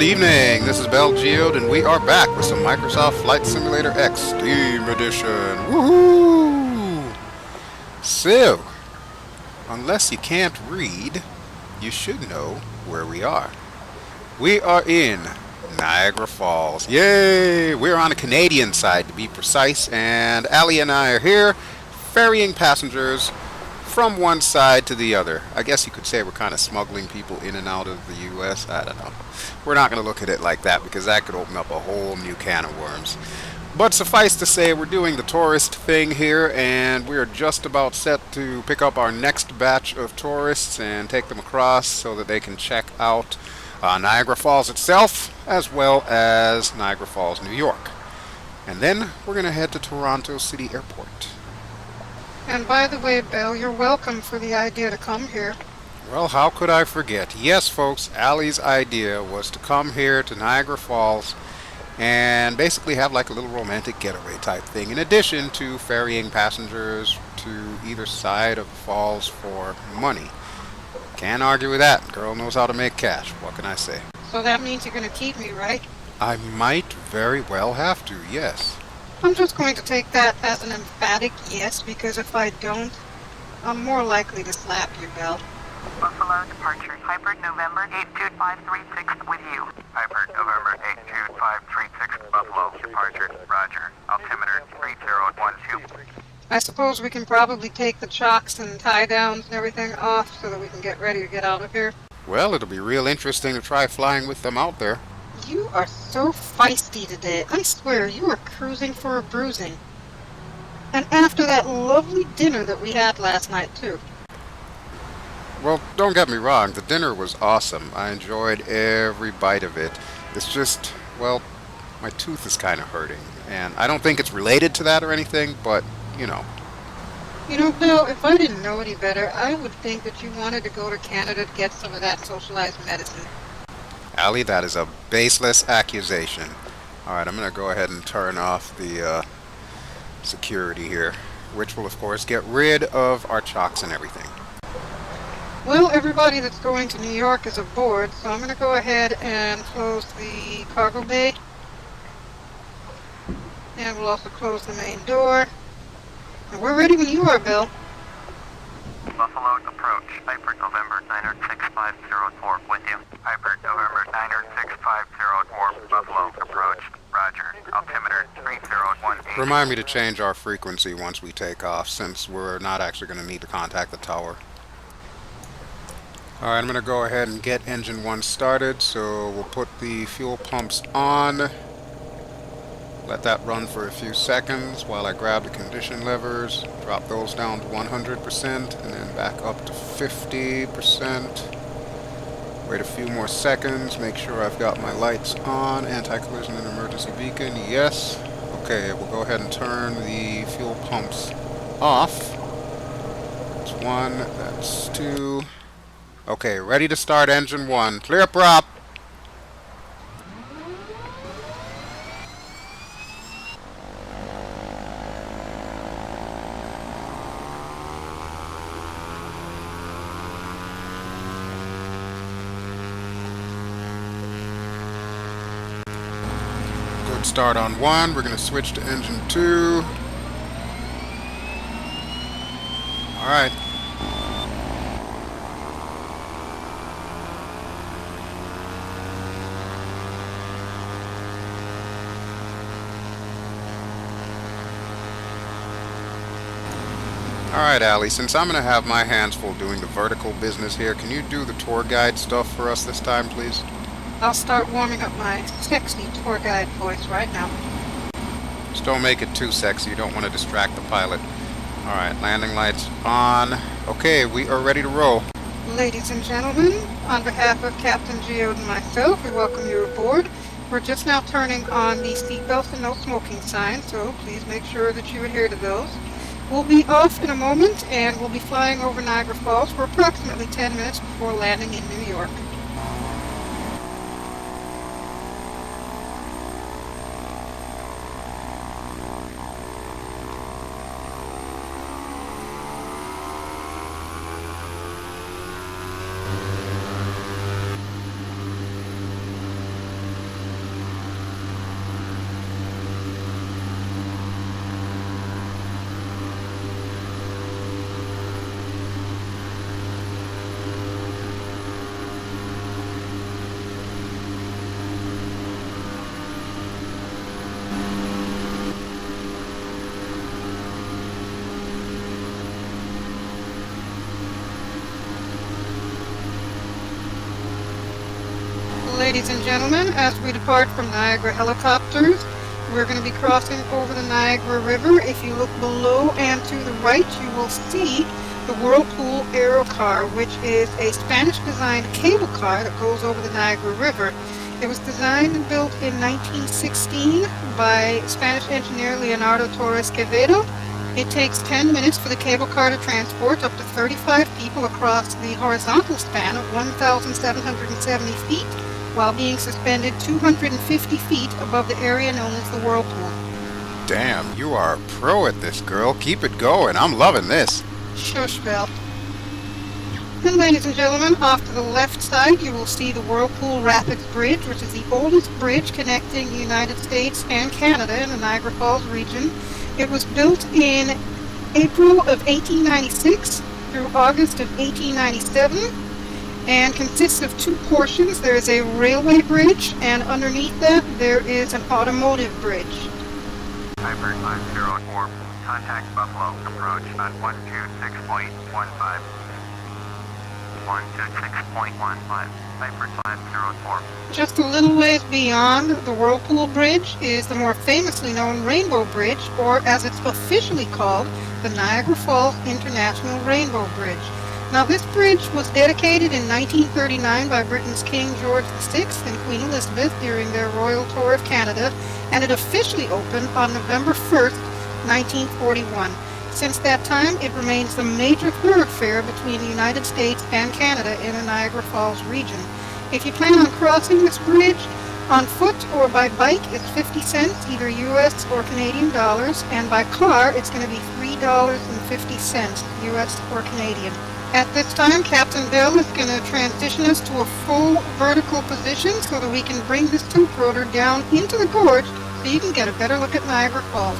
Good evening, this is BelGeode, and we are back with some Microsoft Flight Simulator Extreme Edition. Woohoo! So, unless you can't read, you should know where we are. We are in Niagara Falls. Yay! We're on the Canadian side, to be precise, and Ally and I are here ferrying passengers from one side to the other. I guess you could say we're kind of smuggling people in and out of the U.S. I don't know. We're not going to look at it like that because that could open up a whole new can of worms. But suffice to say, we're doing the tourist thing here, and we are just about set to pick up our next batch of tourists and take them across so that they can check out Niagara Falls itself, as well as Niagara Falls, New York. And then we're going to head to Toronto City Airport. And by the way, Bel, you're welcome for the idea to come here. Well, how could I forget? Yes, folks, Ally's idea was to come here to Niagara Falls and basically have like a little romantic getaway type thing, in addition to ferrying passengers to either side of the falls for money. Can't argue with that. Girl knows how to make cash. What can I say? So that means you're going to keep me, right? I might very well have to, yes. I'm just going to take that as an emphatic yes, because if I don't, I'm more likely to slap you, Bel. Buffalo departure. Hybrid November 82536 with you. Hybrid November 82536 Buffalo departure. Roger. Altimeter 3012. I suppose we can probably take the chocks and tie downs and everything off so that we can get ready to get out of here. Well, it'll be real interesting to try flying with them out there. You are so feisty today. I swear, you are cruising for a bruising. And after that lovely dinner that we had last night, too. Well, don't get me wrong, the dinner was awesome. I enjoyed every bite of it. It's just, well, my tooth is kind of hurting. And I don't think it's related to that or anything, but, you know. You know, Bel, if I didn't know any better, I would think that you wanted to go to Canada to get some of that socialized medicine. Ally, that is a baseless accusation. Alright, I'm going to go ahead and turn off the security here, which will, of course, get rid of our chocks and everything. Well, everybody that's going to New York is aboard, so I'm going to go ahead and close the cargo bay. And we'll also close the main door. And we're ready when you are, Bel. Buffalo approach. Hybrid November 96504 with you. Hybrid November 96504 Buffalo approach. Roger. Altimeter 3018. Remind me to change our frequency once we take off, since we're not actually going to need to contact the tower. Alright, I'm going to go ahead and get engine 1 started, so we'll put the fuel pumps on. Let that run for a few seconds while I grab the condition levers, drop those down to 100%, and then back up to 50%. Wait a few more seconds, make sure I've got my lights on, anti-collision and emergency beacon, yes. Okay, we'll go ahead and turn the fuel pumps off. That's 1, that's 2. Okay, ready to start engine 1. Clear prop! Good start on 1. We're going to switch to engine 2. Alright. Alright, Ally, since I'm going to have my hands full doing the vertical business here, can you do the tour guide stuff for us this time, please? I'll start warming up my sexy tour guide voice right now. Just don't make it too sexy. You don't want to distract the pilot. Alright, landing lights on. Okay, we are ready to roll. Ladies and gentlemen, on behalf of Captain Geode and myself, we welcome you aboard. We're just now turning on the seatbelt and no smoking sign, so please make sure that you adhere to those. We'll be off in a moment, and we'll be flying over Niagara Falls for approximately 10 minutes before landing in New York. Ladies and gentlemen, as we depart from Niagara helicopters, we're going to be crossing over the Niagara River. If you look below and to the right, you will see the Whirlpool Aero Car, which is a Spanish-designed cable car that goes over the Niagara River. It was designed and built in 1916 by Spanish engineer Leonardo Torres Quevedo. It takes 10 minutes for the cable car to transport up to 35 people across the horizontal span of 1,770 feet, while being suspended 250 feet above the area known as the Whirlpool. Damn, you are a pro at this, girl. Keep it going. I'm loving this. Shush, Bel. And ladies and gentlemen, off to the left side you will see the Whirlpool Rapids Bridge, which is the oldest bridge connecting the United States and Canada in the Niagara Falls region. It was built in April of 1896 through August of 1897 and consists of two portions. There is a railway bridge, and underneath that there is an automotive bridge. Hyper 504, contact Buffalo, approach on 126.15. 126.15, Hyper 504. Just a little ways beyond the Whirlpool Bridge is the more famously known Rainbow Bridge, or as it's officially called, the Niagara Falls International Rainbow Bridge. Now this bridge was dedicated in 1939 by Britain's King George VI and Queen Elizabeth during their royal tour of Canada, and it officially opened on November 1st, 1941. Since that time, it remains the major thoroughfare between the United States and Canada in the Niagara Falls region. If you plan on crossing this bridge on foot or by bike, it's 50 cents, either US or Canadian dollars, and by car, it's going to be $3.50 US or Canadian. At this time, Captain Bel is going to transition us to a full vertical position so that we can bring this Tiltrotor down into the gorge so you can get a better look at Niagara Falls.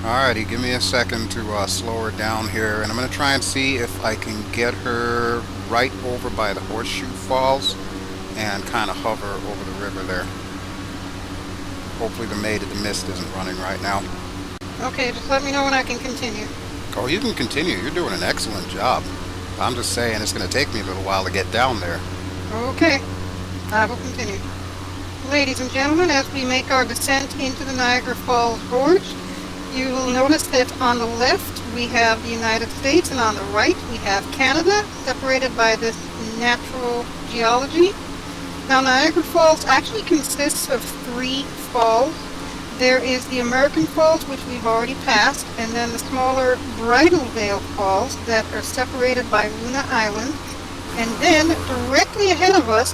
Alrighty, give me a second to slow her down here, and I'm going to try and see if I can get her right over by the Horseshoe Falls and kind of hover over the river there. Hopefully the Maid of the Mist isn't running right now. Okay, just let me know when I can continue. Oh, you can continue. You're doing an excellent job. I'm just saying it's going to take me a little while to get down there. Okay, I will continue. Ladies and gentlemen, as we make our descent into the Niagara Falls Gorge, you will notice that on the left we have the United States, and on the right we have Canada, separated by this natural geology. Now Niagara Falls actually consists of three falls. There is the American Falls, which we've already passed, and then the smaller Bridal Veil Falls that are separated by Luna Island. And then directly ahead of us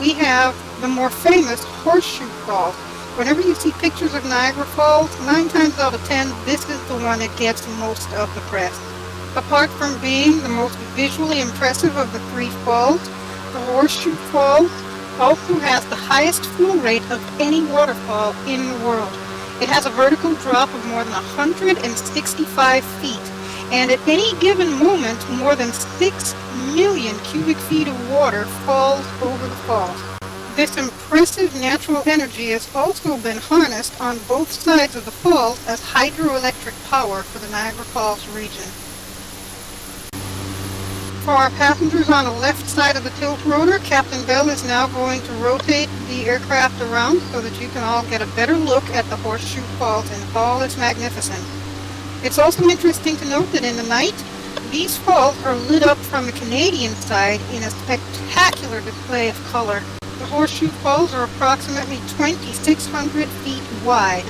we have the more famous Horseshoe Falls. Whenever you see pictures of Niagara Falls, 9 times out of 10, this is the one that gets most of the press. Apart from being the most visually impressive of the three falls, the Horseshoe Falls also has the highest flow rate of any waterfall in the world. It has a vertical drop of more than 165 feet, and at any given moment, more than 6 million cubic feet of water falls over the falls. This impressive natural energy has also been harnessed on both sides of the falls as hydroelectric power for the Niagara Falls region. For our passengers on the left side of the Tiltrotor, Captain Bel is now going to rotate the aircraft around so that you can all get a better look at the Horseshoe Falls in all its magnificence. It's also interesting to note that in the night, these falls are lit up from the Canadian side in a spectacular display of color. The Horseshoe Falls are approximately 2,600 feet wide.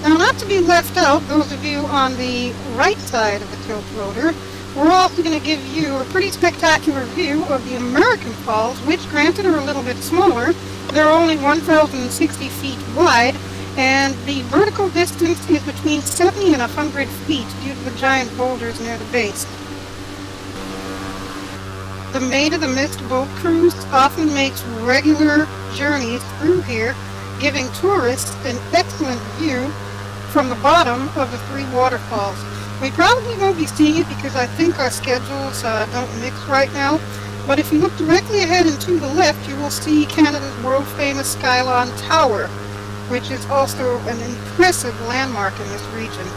Now, not to be left out, those of you on the right side of the Tiltrotor, we're also going to give you a pretty spectacular view of the American Falls, which granted are a little bit smaller. They're only 1,060 feet wide, and the vertical distance is between 70 and 100 feet due to the giant boulders near the base. The Maid of the Mist boat cruise often makes regular journeys through here, giving tourists an excellent view from the bottom of the three waterfalls. We probably won't be seeing it because I think our schedules don't mix right now, but if you look directly ahead and to the left, you will see Canada's world-famous Skylon Tower, which is also an impressive landmark in this region.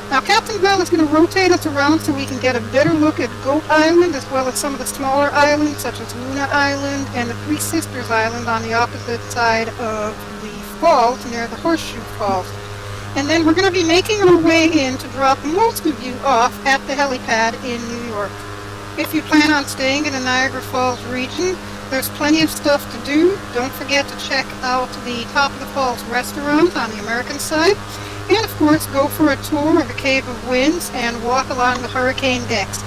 Now, Captain Bel is going to rotate us around so we can get a better look at Goat Island, as well as some of the smaller islands, such as Luna Island and the Three Sisters Island on the opposite side of the falls, near the Horseshoe Falls. And then we're going to be making our way in to drop most of you off at the helipad in New York. If you plan on staying in the Niagara Falls region, there's plenty of stuff to do. Don't forget to check out the Top of the Falls restaurant on the American side. And of course, go for a tour of the Cave of Winds and walk along the hurricane decks.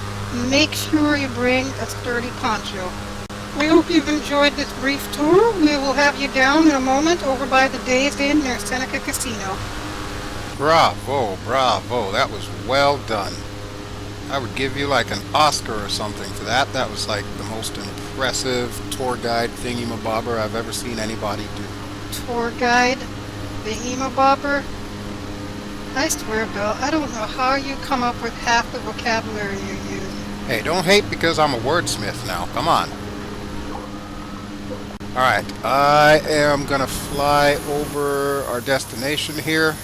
Make sure you bring a sturdy poncho. We hope you've enjoyed this brief tour. We will have you down in a moment over by the Days Inn near Seneca Casino. Bravo, bravo. That was well done. I would give you like an Oscar or something for that. That was like the most impressive tour guide thingy-mabobber I've ever seen anybody do. Tour guide thingy-mabobber? I swear, Bel, I don't know how you come up with half the vocabulary you use. Hey, don't hate because I'm a wordsmith now. Come on. Alright, I am gonna fly over our destination here.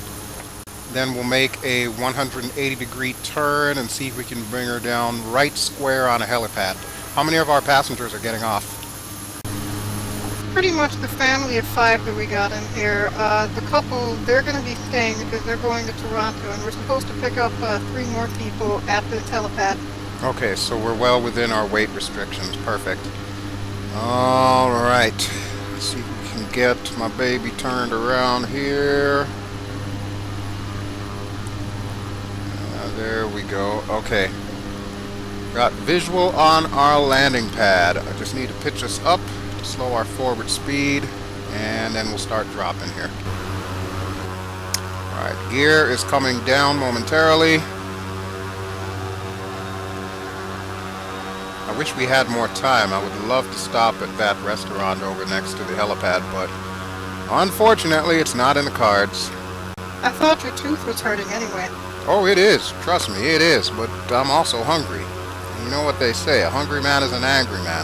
Then we'll make a 180-degree turn and see if we can bring her down right square on a helipad. How many of our passengers are getting off? Pretty much the family of 5 that we got in here. The couple, they're going to be staying because they're going to Toronto, and we're supposed to pick up 3 more people at the helipad. Okay, so we're well within our weight restrictions. Perfect. Alright. Let's see if we can get my baby turned around here. There we go. Okay. Got visual on our landing pad. I just need to pitch us up to slow our forward speed, and then we'll start dropping here. Alright, gear is coming down momentarily. I wish we had more time. I would love to stop at that restaurant over next to the helipad, but unfortunately it's not in the cards. I thought your tooth was hurting anyway. Oh, it is. Trust me, it is. But I'm also hungry. You know what they say, a hungry man is an angry man.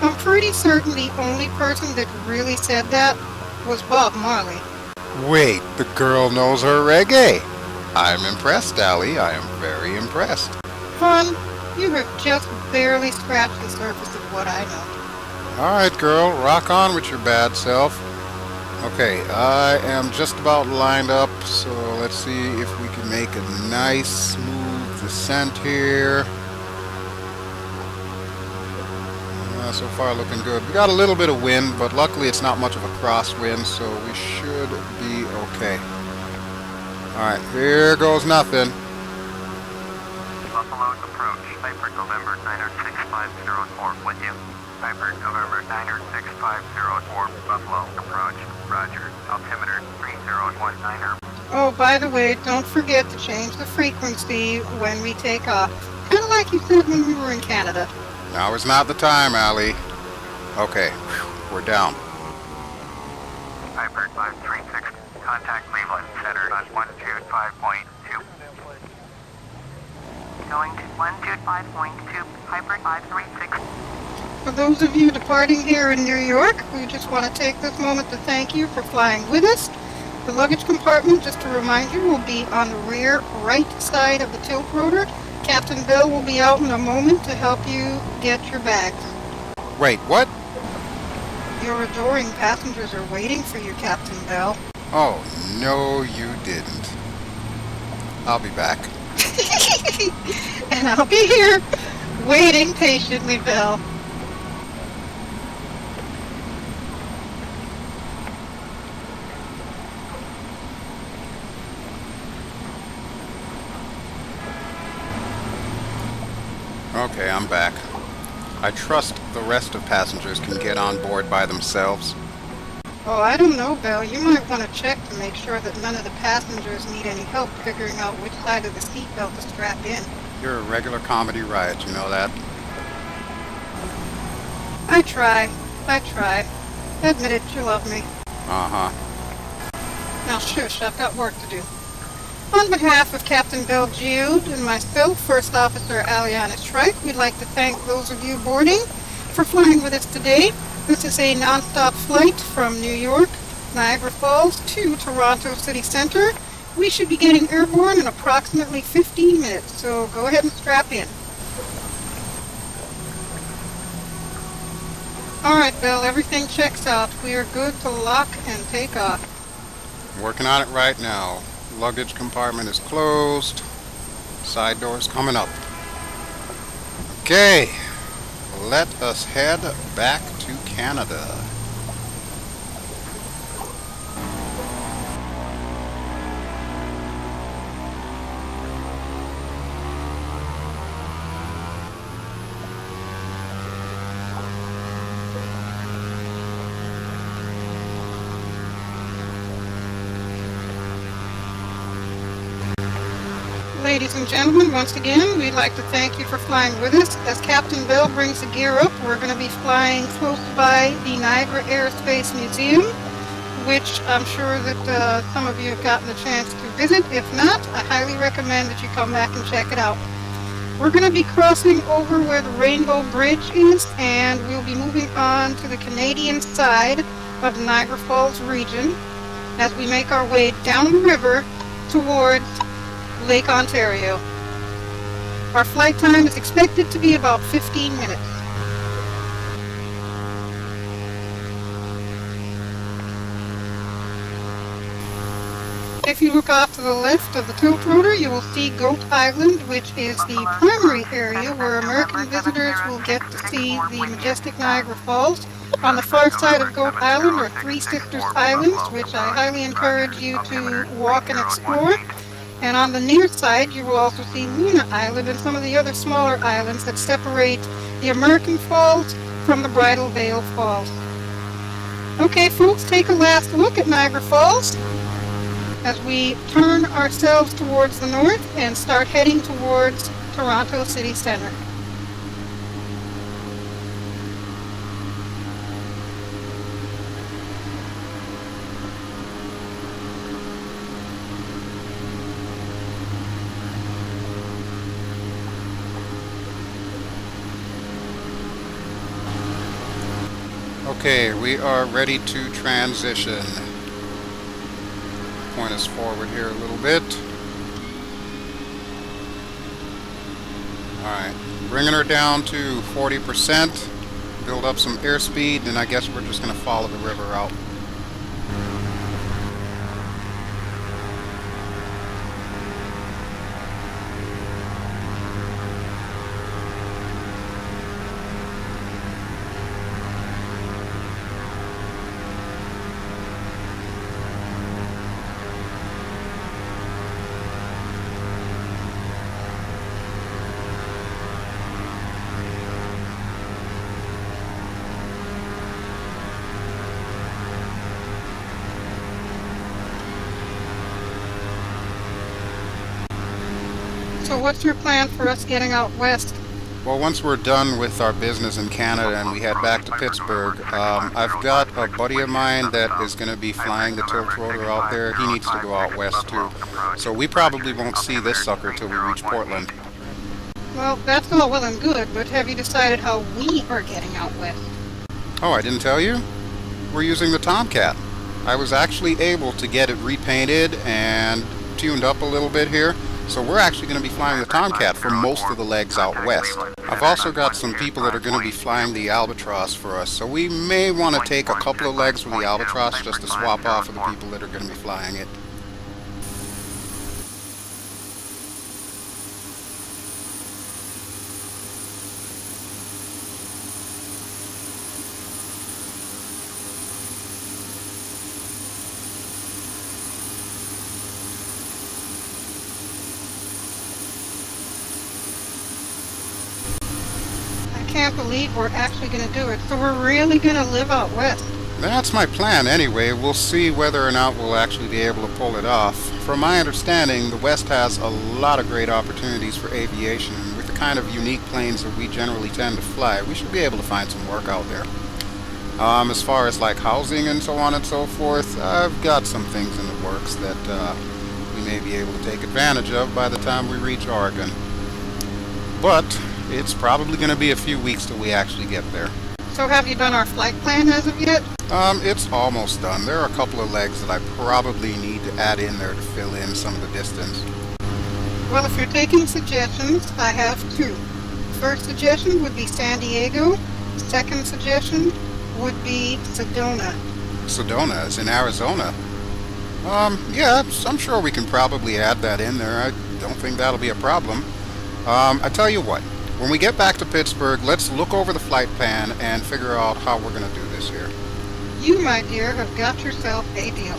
I'm pretty certain the only person that really said that was Bob Marley. Wait, the girl knows her reggae. I'm impressed, Ally. I am very impressed. Hon, you have just barely scratched the surface of what I know. Alright, girl. Rock on with your bad self. Okay, I am just about lined up, so let's see if we can make a nice, smooth descent here. So far looking good. We got a little bit of wind, but luckily it's not much of a crosswind, so we should be okay. Alright, here goes nothing. Buffalo approach. Piper November 96504 with you. Piper November 96504 Buffalo approach. Roger. Altimeter 3019er. Oh, by the way, don't forget to change the frequency when we take off. Kind of like you said when we were in Canada. Now is not the time, Ally. Okay, we're down. Piper 536. Contact Cleveland Center on 125.2. Going to 125.2. Piper 536. For those of you departing here in New York, we just want to take this moment to thank you for flying with us. The luggage compartment, just to remind you, will be on the rear right side of the Tiltrotor. Captain Bel will be out in a moment to help you get your bags. Wait, what? Your adoring passengers are waiting for you, Captain Bel. Oh, no you didn't. I'll be back. And I'll be here, waiting patiently, Bel. Okay, I'm back. I trust the rest of passengers can get on board by themselves. Oh, I don't know, Bel. You might want to check to make sure that none of the passengers need any help figuring out which side of the seatbelt to strap in. You're a regular comedy riot, you know that? I try. Admit it, you love me. Uh-huh. Now shush, I've got work to do. On behalf of Captain BelGeode and myself, First Officer Aliana Shrike, we'd like to thank those of you boarding for flying with us today. This is a non-stop flight from New York, Niagara Falls to Toronto City Center. We should be getting airborne in approximately 15 minutes, so go ahead and strap in. Alright, Bel, everything checks out. We are good to lock and take off. Working on it right now. Luggage compartment is closed. Side doors coming up. Okay, let us head back to Canada. Ladies and gentlemen, once again, we'd like to thank you for flying with us. As Captain Bel brings the gear up, we're going to be flying close by the Niagara Aerospace Museum, which I'm sure that some of you have gotten a chance to visit. If not, I highly recommend that you come back and check it out. We're going to be crossing over where the Rainbow Bridge is, and we'll be moving on to the Canadian side of the Niagara Falls region as we make our way down the river towards Lake Ontario. Our flight time is expected to be about 15 minutes. If you look off to the left of the Tiltrotor, you will see Goat Island, which is the primary area where American visitors will get to see the majestic Niagara Falls. On the far side of Goat Island are Three Sisters Islands, which I highly encourage you to walk and explore. And on the near side, you will also see Luna Island and some of the other smaller islands that separate the American Falls from the Bridal Veil Falls. Okay, folks, take a last look at Niagara Falls as we turn ourselves towards the north and start heading towards Toronto City Centre. Okay, we are ready to transition. Point us forward here a little bit. Alright, bringing her down to 40%. Build up some airspeed, and I guess we're just going to follow the river out. So what's your plan for us getting out west? Well, once we're done with our business in Canada and we head back to Pittsburgh, I've got a buddy of mine that is going to be flying the Tiltrotor out there. He needs to go out west too. So we probably won't see this sucker till we reach Portland. Well, that's all well and good, but have you decided how we are getting out west? Oh, I didn't tell you? We're using the Tomcat. I was actually able to get it repainted and tuned up a little bit here. So we're actually going to be flying the Tomcat for most of the legs out west. I've also got some people that are going to be flying the Albatross for us, so we may want to take a couple of legs with the Albatross just to swap off of the people that are going to be flying it. I can't believe we're actually going to do it. So we're really going to live out west. That's my plan anyway. We'll see whether or not we'll actually be able to pull it off. From my understanding, the West has a lot of great opportunities for aviation, and with the kind of unique planes that we generally tend to fly, we should be able to find some work out there. As far as like housing and so on and so forth, I've got some things in the works that we may be able to take advantage of by the time we reach Oregon. But it's probably going to be a few weeks till we actually get there. So have you done our flight plan as of yet? It's almost done. There are a couple of legs that I probably need to add in there to fill in some of the distance? Well, if you're taking suggestions, I have two. First suggestion would be San Diego. Second suggestion would be Sedona. Sedona is in Arizona. Yeah, I'm sure we can probably add that in there. I don't think that'll be a problem. I tell you what, when we get back to Pittsburgh, let's look over the flight plan and figure out how we're going to do this here. You, my dear, have got yourself a deal.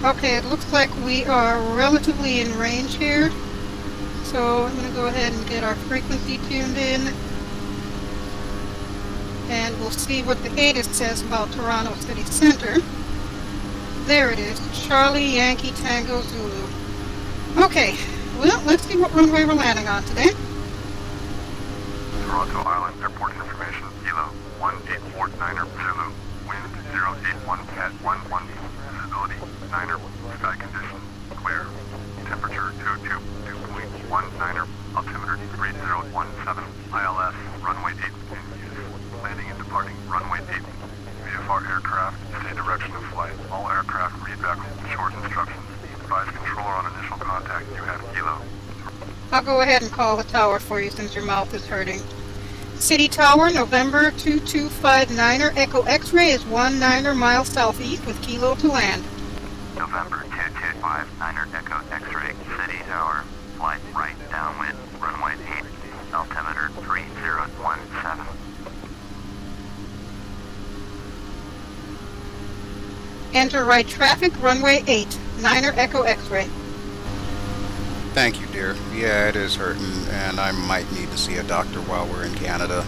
Okay, it looks like we are relatively in range here. So I'm going to go ahead and get our frequency tuned in. And we'll see what the ATIS says about Toronto City Center. There it is, Charlie Yankee Tango Zulu. Okay, well, let's see what runway we're landing on today. Toronto Island Airport information, Kilo 1849er Zulu, wind 081 at 11, visibility 9er, sky condition clear, temperature 2.19er, altimeter 3017, ILS runway 8 in use, landing and departing runway 8, VFR aircraft, stay direction of flight, all aircraft read back short instructions, advise controller on initial contact, you have Kilo. I'll go ahead and call the tower for you since your mouth is hurting. City Tower, November 2259er, Echo X-ray is 19er miles southeast with Kilo to land. November 2259er, Echo X-ray, City Tower, flight right downwind, runway 8, altimeter 3017. Enter right traffic, runway 8, 9er Echo X-ray. Thank you, dear. Yeah, it is hurting, and I might need to see a doctor while we're in Canada.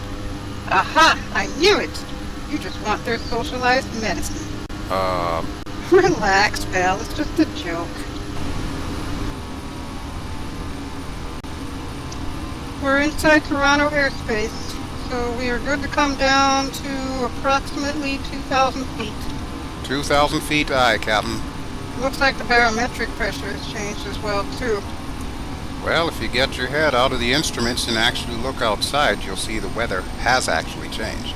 Aha! I knew it! You just want their socialized medicine. Relax, Belle. It's just a joke. We're inside Toronto airspace, so we are good to come down to approximately 2,000 feet. 2,000 feet, aye, Captain. Looks like the barometric pressure has changed as well, too. Well, if you get your head out of the instruments and actually look outside, you'll see the weather has actually changed.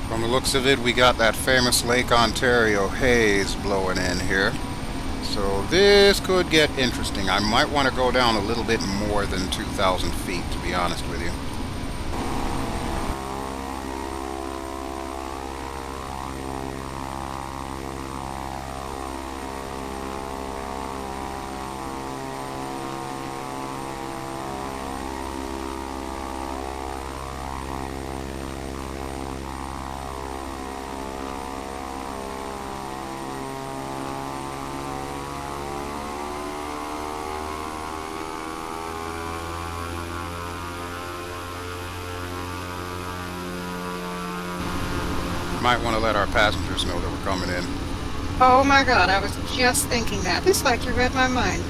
From the looks of it, we got that famous Lake Ontario haze blowing in here. So this could get interesting. I might want to go down a little bit more than 2,000 feet, to be honest with you. Might want to let our passengers know that we're coming in. Oh my god, I was just thinking that. It's like you read my mind.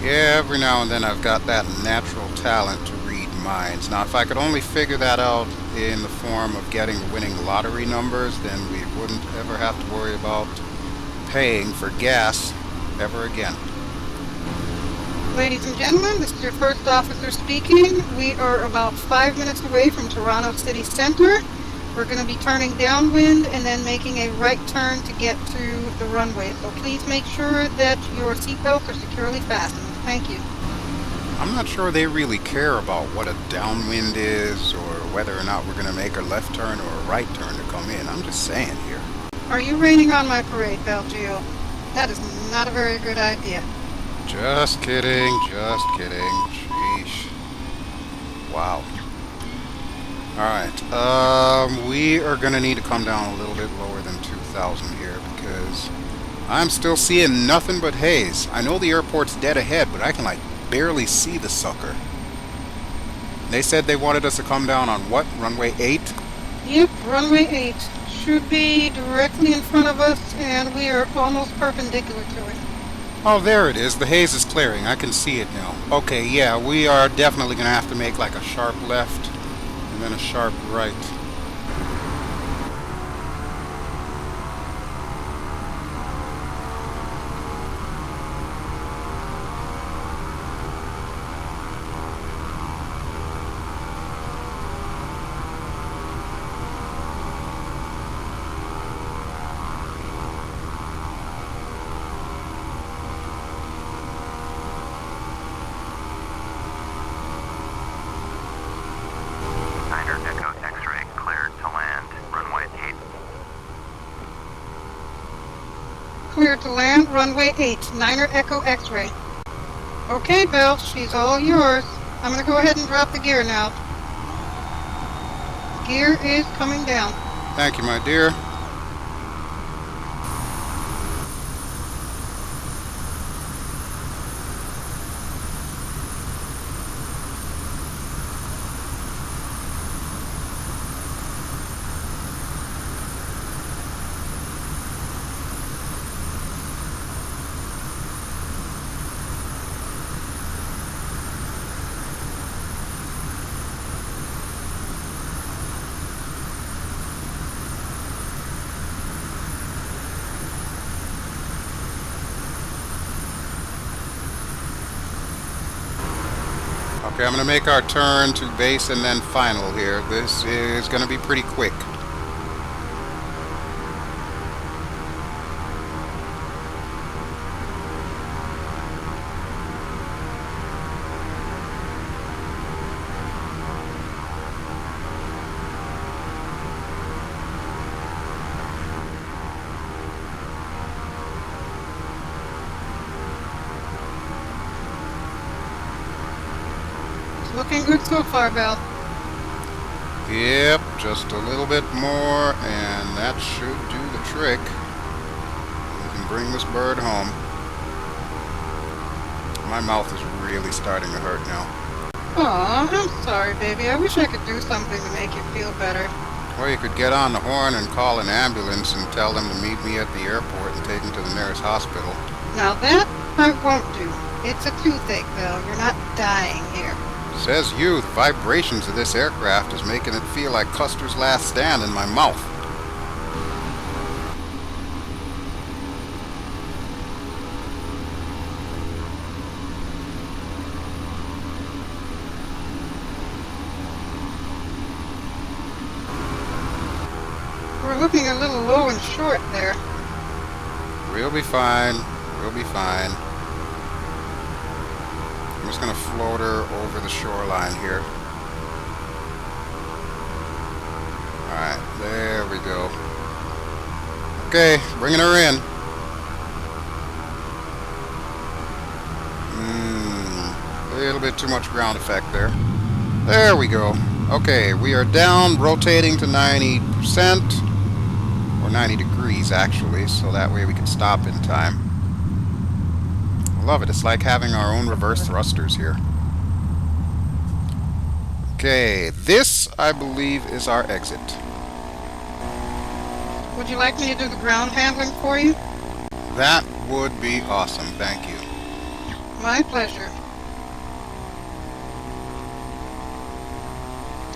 Yeah, every now and then I've got that natural talent to read minds. Now, if I could only figure that out in the form of getting winning lottery numbers, then we wouldn't ever have to worry about paying for gas ever again. Ladies and gentlemen, this is your first officer speaking. We are about 5 minutes away from Toronto City Center. We're going to be turning downwind and then making a right turn to get to the runway. So please make sure that your seatbelts are securely fastened. Thank you. I'm not sure they really care about what a downwind is or whether or not we're going to make a left turn or a right turn to come in. I'm just saying here. Are you raining on my parade, BelGeode? That is not a very good idea. Just kidding, just kidding. Sheesh. Wow. Alright, we are going to need to come down a little bit lower than 2,000 here because I'm still seeing nothing but haze. I know the airport's dead ahead, but I can like barely see the sucker. They said they wanted us to come down on what? Runway 8? Yep, runway 8. Should be directly in front of us, and we are almost perpendicular to it. Oh, there it is. The haze is clearing. I can see it now. Okay, yeah, we are definitely going to have to make like a sharp left and then a sharp right. cleared to land, runway 8, Niner Echo X-ray. Okay, Bel, she's all yours. I'm gonna go ahead and drop the gear now. Gear is coming down. Thank you, my dear. Okay, I'm going to make our turn to base and then final here. This is going to be pretty quick. Looking good so far, Bel. Yep, just a little bit more, and that should do the trick. We can bring this bird home. My mouth is really starting to hurt now. Aw, I'm sorry, baby. I wish I could do something to make you feel better. Or you could get on the horn and call an ambulance and tell them to meet me at the airport and take me to the nearest hospital. Now that I won't do. It's a toothache, Bel. You're not dying here. Says you, the vibrations of this aircraft is making it feel like Custer's Last Stand in my mouth. We're looking a little low and short there. We'll be fine. We'll be fine. I'm just going to float her over the shoreline here. Alright, there we go. Okay, bringing her in. A little bit too much ground effect there. There we go. Okay, we are down, rotating to 90%. Or 90 degrees, actually, so that way we can stop in time. I love it. It's like having our own reverse thrusters here. Okay, this, I believe, is our exit. Would you like me to do the ground handling for you? That would be awesome. Thank you. My pleasure.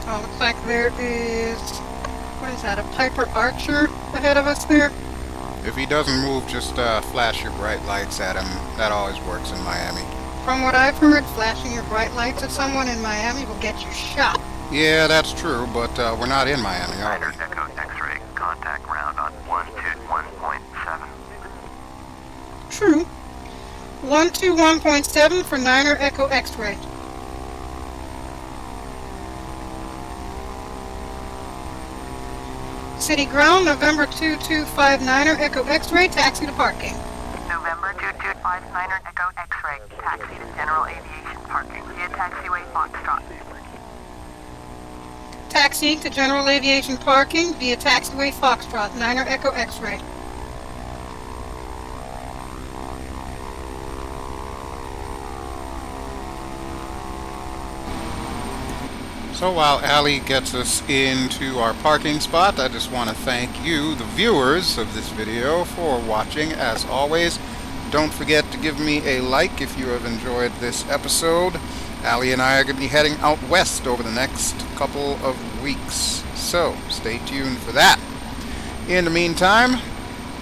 Oh, looks like there is... what is that, a Piper Archer ahead of us there? If he doesn't move, just flash your bright lights at him. That always works in Miami. From what I've heard, flashing your bright lights at someone in Miami will get you shot. Yeah, that's true, but we're not in Miami, are Niner we? Echo X-ray, contact ground on 121.7. True. 121.7 for Niner Echo X-ray. City ground, November 2259 Niner Echo X-ray, taxi to parking. November 2259 Niner Echo X-ray, taxi to general aviation parking via taxiway Foxtrot. Taxi to general aviation parking via taxiway Foxtrot, Niner Echo X-ray. So while Ally gets us into our parking spot, I just want to thank you, the viewers of this video, for watching. As always, don't forget to give me a like if you have enjoyed this episode. Ally and I are going to be heading out west over the next couple of weeks, so stay tuned for that. In the meantime,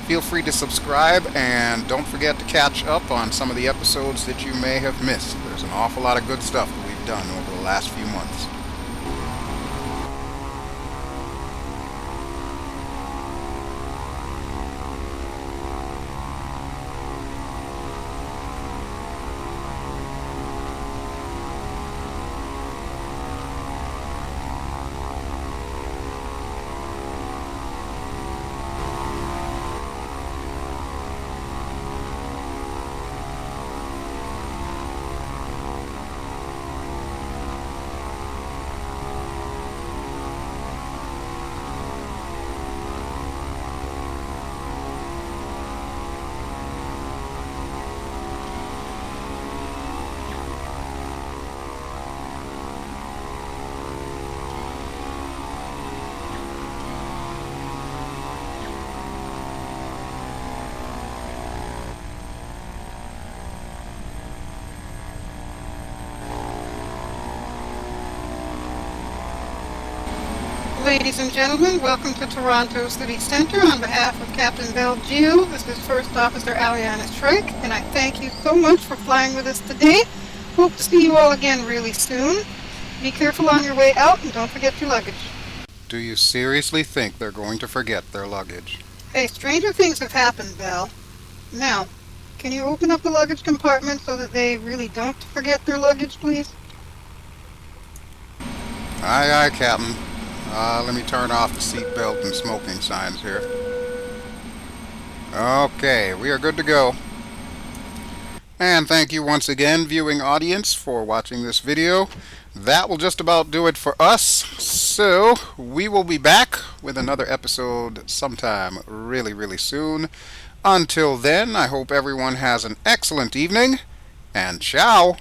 feel free to subscribe, and don't forget to catch up on some of the episodes that you may have missed. There's an awful lot of good stuff that we've done over the last few months. ladies and gentlemen. Welcome to Toronto City Centre on behalf of Captain BelGeode. This is First Officer Aliana Shrike, and I thank you so much for flying with us today. Hope to see you all again really soon. Be careful on your way out, and don't forget your luggage. Do you seriously think they're going to forget their luggage? Hey, stranger things have happened, Bel. Now, can you open up the luggage compartment so that they really don't forget their luggage, please? Aye, aye, Captain. Let me turn off the seatbelt and smoking signs here. Okay, we are good to go. And thank you once again, viewing audience, for watching this video. That will just about do it for us. So, we will be back with another episode sometime really, really soon. Until then, I hope everyone has an excellent evening, and ciao!